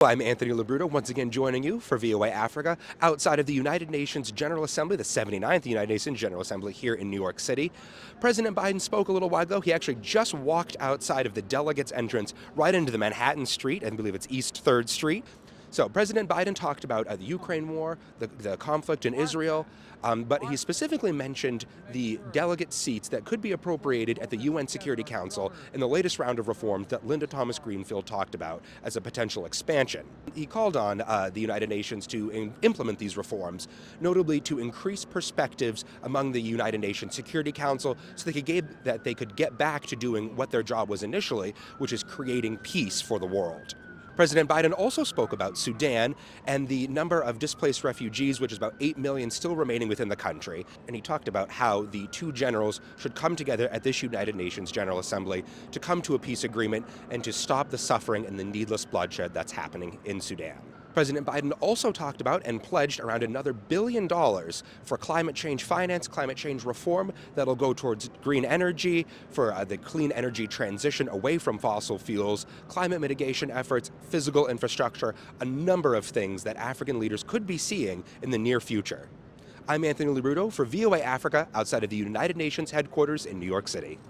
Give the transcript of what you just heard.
I'm Anthony LaBruto, once again joining you for VOA Africa outside of the United Nations General Assembly, the 79th United Nations General Assembly here in New York City. President Biden spoke a little while ago. He actually just walked outside of the delegates' entrance right into the Manhattan Street, I believe it's East 3rd Street. So President Biden talked about the Ukraine war, the conflict in Israel, but he specifically mentioned the delegate seats that could be appropriated at the UN Security Council in the latest round of reforms that Linda Thomas-Greenfield talked about as a potential expansion. He called on the United Nations to implement these reforms, notably to increase perspectives among the United Nations Security Council so they could get back to doing what their job was initially, which is creating peace for the world. President Biden also spoke about Sudan and the number of displaced refugees, which is about 8 million still remaining within the country. And he talked about how the two generals should come together at this United Nations General Assembly to come to a peace agreement and to stop the suffering and the needless bloodshed that's happening in Sudan. President Biden also talked about and pledged around another $1 billion for climate change finance, climate change reform that'll go towards green energy, for the clean energy transition away from fossil fuels, climate mitigation efforts, physical infrastructure, a number of things that African leaders could be seeing in the near future. I'm Anthony LaBruto for VOA Africa outside of the United Nations headquarters in New York City.